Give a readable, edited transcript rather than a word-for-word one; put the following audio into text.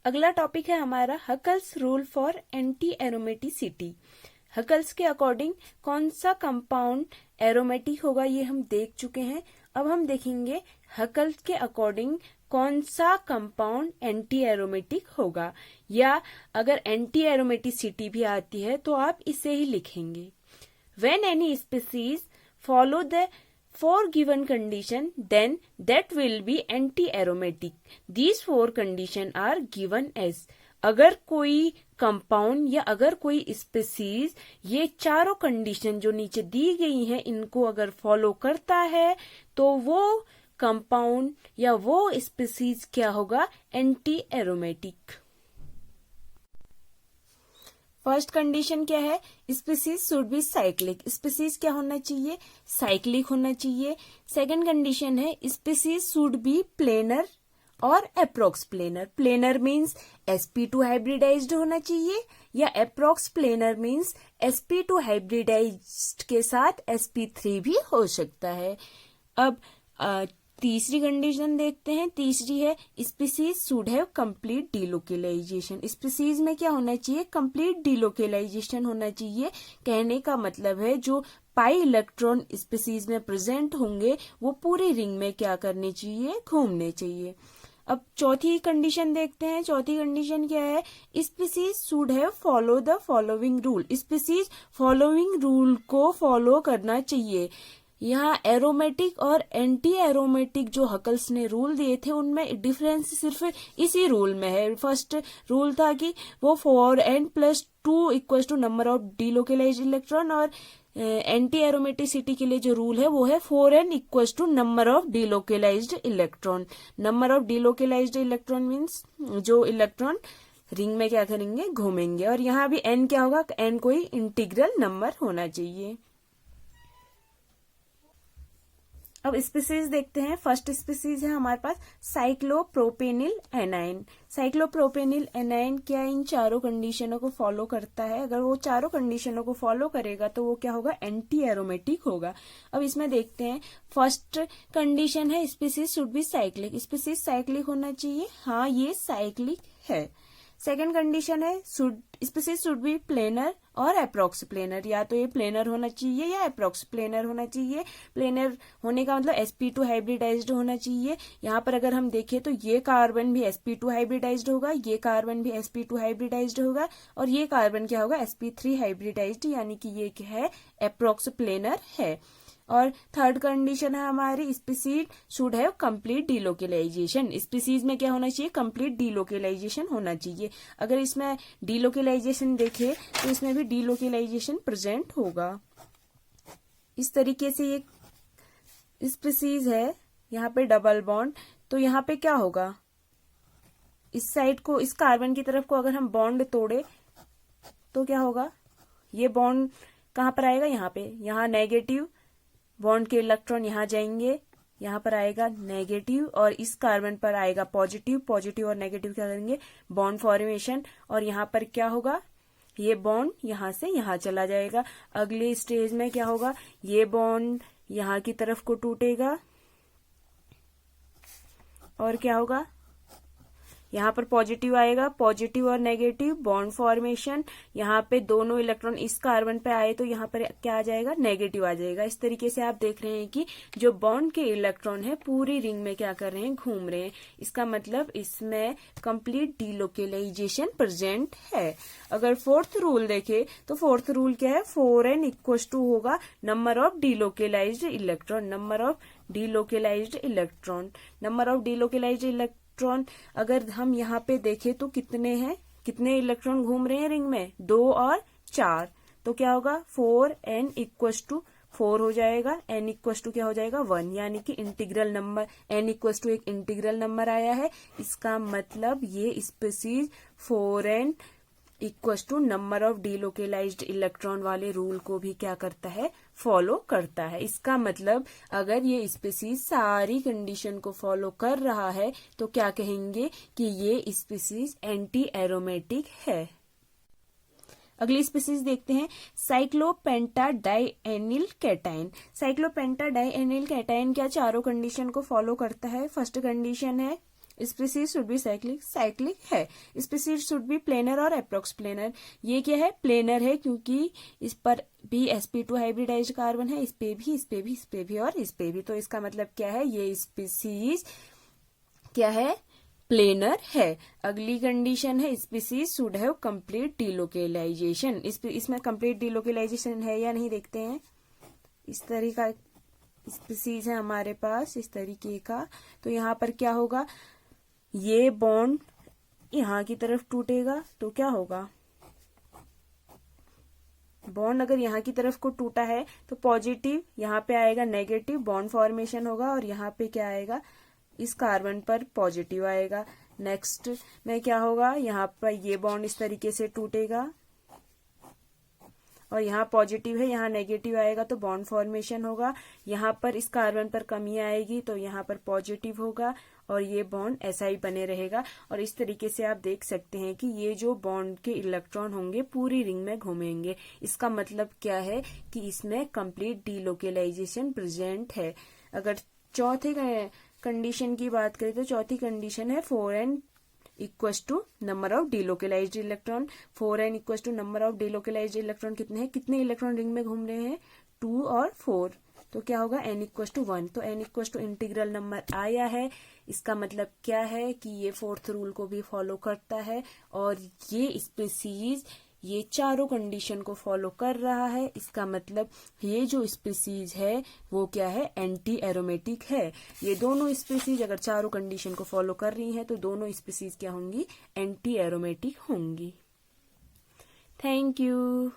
अगला टॉपिक है हमारा Huckel's rule for anti aromaticity. Huckel's के अकॉर्डिंग कौन सा कंपाउंड एरोमेटिक होगा ये हम देख चुके हैं। अब हम देखेंगे हकल्स के अकॉर्डिंग कौन सा कंपाउंड एंटी एरोमेटिक होगा, या अगर एंटी एरोमेटिसिटी भी आती है तो आप इसे ही लिखेंगे। When any species follow the four given condition, then that will be anti-aromatic. These four condition are given as, अगर कोई कंपाउंड या अगर कोई स्पीसीज ये चारों कंडीशन जो नीचे दी गई हैं इनको अगर फॉलो करता है तो वो कंपाउंड या वो स्पीसीज क्या होगा, एंटी एरोमेटिक। फर्स्ट कंडीशन क्या है, species should be cyclic. Species क्या होना चाहिए, साइक्लिक होना चाहिए। सेकंड कंडीशन है स्पीसीज शुड बी प्लेनर और approx planar. Planar means sp2 hybridised होना चाहिए, या approx planar means sp2 hybridised के साथ sp3 भी हो सकता है। अब तीसरी कंडीशन देखते हैं। तीसरी है species should have complete delocalisation. Species में क्या होना चाहिए, कंप्लीट डिलोकेलाइजेशन होना चाहिए। कहने का मतलब है जो पाई इलेक्ट्रॉन स्पीसीज में प्रेजेंट होंगे वो पूरी रिंग में क्या करने चाहिए, घूमने चाहिए। अब चौथी कंडीशन देखते हैं। चौथी कंडीशन क्या है, species should have follow the following rule. Species following rule को फॉलो करना चाहिए। यहाँ एरोमेटिक और एंटी एरोमेटिक जो हकल्स ने रूल दिए थे उनमें डिफरेंस सिर्फ इसी रूल में है। फर्स्ट रूल था कि वो 4n+2 equal to number of delocalised electron, और एंटी एरोमेटिसिटी के लिए जो रूल है वो है 4n equal to number of delocalised electron. Number of delocalised electron means जो इलेक्ट्रॉन रिंग में क्या करेंगे, घूमेंगे। और यहाँ भी n क्या होगा, n कोई इंटीग्रल नंबर होना चाहिए। अब स्पीसीज देखते हैं। फर्स्ट स्पीसीज है हमारे पास साइक्लोप्रोपेनिल एनाइन। साइक्लोप्रोपेनिल एनाइन क्या इन चारों कंडीशनों को फॉलो करता है। अगर वो चारों कंडीशनों को फॉलो करेगा तो वो क्या होगा, एंटी एरोमेटिक होगा। अब इसमें देखते हैं। फर्स्ट कंडीशन है species should be cyclic. Species cyclic होना चाहिए, हाँ ये साइक्लिक है। सेकेंड कंडीशन है स्पीसीज शुड बी प्लेनर और अप्रोक्स प्लेनर। या तो ये प्लेनर होना चाहिए या अप्रोक्स प्लेनर होना चाहिए। प्लेनर होने का मतलब sp2 हाइब्रिडाइज्ड होना चाहिए। यहाँ पर अगर हम देखें तो ये कार्बन भी sp2 हाइब्रिडाइज्ड होगा, ये कार्बन भी sp2 हाइब्रिडाइज्ड होगा, और ये कार्बन क्या होगा, sp3 हाइब्रिडाइज्ड, यानी कि ये क्या है, अप्रोक्स प्लेनर है। और थर्ड कंडीशन है हमारी species should have complete delocalisation. Species में क्या होना चाहिए, कंप्लीट डीलोकेलाइजेशन होना चाहिए। अगर इसमें डीलोकेलाइजेशन देखे तो इसमें भी डीलोकेलाइजेशन प्रेजेंट होगा। इस तरीके से ये स्पीसीज है, यहाँ पे डबल बॉन्ड, तो यहाँ पे क्या होगा, इस साइड को, इस कार्बन की तरफ को अगर हम बॉन्ड तोड़े तो क्या होगा, ये बॉन्ड कहाँ पर आएगा, यहाँ पे। यहाँ नेगेटिव बॉन्ड के इलेक्ट्रॉन यहाँ जाएंगे, यहाँ पर आएगा नेगेटिव, और इस कार्बन पर आएगा पॉजिटिव। पॉजिटिव और नेगेटिव क्या करेंगे, बॉन्ड फॉर्मेशन, और यहाँ पर क्या होगा, ये बॉन्ड यहाँ से यहाँ चला जाएगा। अगले स्टेज में क्या होगा, ये बॉन्ड यहाँ की तरफ को टूटेगा, और क्या होगा, यहाँ पर पॉजिटिव आएगा, पॉजिटिव और नेगेटिव बॉन्ड फॉर्मेशन। यहाँ पे दोनों इलेक्ट्रॉन इस कार्बन पे आए तो यहाँ पर क्या आ जाएगा, नेगेटिव आ जाएगा। इस तरीके से आप देख रहे हैं कि जो बॉन्ड के इलेक्ट्रॉन है पूरी रिंग में क्या कर रहे हैं, घूम रहे हैं। इसका मतलब इसमें कंप्लीट डीलोकेलाइजेशन प्रेजेंट है। अगर फोर्थ रूल देखे तो फोर्थ रूल क्या है, 4n इक्वल टू होगा number of delocalised electron. Number of delocalised electron, number of delocalised electron अगर हम यहाँ पे देखें तो कितने हैं, कितने इलेक्ट्रॉन घूम रहे हैं रिंग में, 2 और 4। तो क्या होगा, 4n इक्वल टू 4 हो जाएगा, n इक्वल टू क्या हो जाएगा, 1, यानी कि integral number n equal to एक इंटीग्रल नंबर आया है। इसका मतलब ये species 4n equal to number of delocalised electron वाले रूल को भी क्या करता है, फॉलो करता है। इसका मतलब अगर ये स्पीसीज सारी कंडीशन को फॉलो कर रहा है तो क्या कहेंगे कि ये स्पीसीज एंटी एरोमेटिक है। अगली स्पीसीज देखते हैं, साइक्लोपेंटा डाइएनिल कैटाइन। साइक्लोपेंटा डाइएनिल कैटाइन क्या चारों कंडीशन को फॉलो करता है। फर्स्ट कंडीशन है species should be cyclic, cyclic है। स्पीसीज शुड बी प्लेनर और अप्रोक्स प्लेनर, ये क्या है, प्लेनर है क्योंकि इस पर भी sp2 हाइब्रिडाइज्ड कार्बन है, इस पे भी, इस पे भी, इस पे भी और इस पे भी। तो इसका मतलब क्या है, ये स्पीसीज क्या है, प्लेनर है। अगली कंडीशन है स्पीसीज शुड हैव कंप्लीट डिलोकेलाइजेशन। इसमें कंप्लीट डिलोकेलाइजेशन है या नहीं देखते हैं। इस तरह का स्पीसीज है हमारे पास, इस तरीके का। तो यहाँ पर क्या होगा, ये बॉन्ड यहाँ की तरफ टूटेगा तो क्या होगा, बॉन्ड अगर यहाँ की तरफ को टूटा है तो पॉजिटिव, यहाँ पे आएगा नेगेटिव, बॉन्ड फॉर्मेशन होगा और यहाँ पे क्या आएगा, इस कार्बन पर पॉजिटिव आएगा। नेक्स्ट में क्या होगा, यहाँ पर ये बॉन्ड इस तरीके से टूटेगा और यहाँ पॉजिटिव है, यहाँ नेगेटिव आएगा तो बॉन्ड फॉर्मेशन होगा। यहाँ पर इस कार्बन पर कमी आएगी तो यहाँ पर पॉजिटिव होगा और ये बॉन्ड ऐसा ही बने रहेगा। और इस तरीके से आप देख सकते हैं कि ये जो बॉन्ड के इलेक्ट्रॉन होंगे पूरी रिंग में घूमेंगे। इसका मतलब क्या है कि इसमें कंप्लीट डीलोकेलाइजेशन प्रेजेंट है। अगर चौथे कंडीशन की बात करें तो चौथी कंडीशन है 4n equals to number of delocalised electron. 4n equals to number of delocalised electron कितने हैं, कितने इलेक्ट्रॉन रिंग में घूम रहे हैं, 2 और 4। तो क्या होगा, n इक्वस टू 1। तो n equals to integral number आया है। इसका मतलब क्या है कि ये फोर्थ रूल को भी फॉलो करता है और ये स्पीसीज ये चारों कंडीशन को फॉलो कर रहा है। इसका मतलब ये जो स्पीसीज है वो क्या है, एंटी एरोमेटिक है। ये दोनों स्पीसीज अगर चारों कंडीशन को फॉलो कर रही हैं तो दोनों स्पीसीज क्या होंगी, एंटी एरोमेटिक होंगी। Thank you.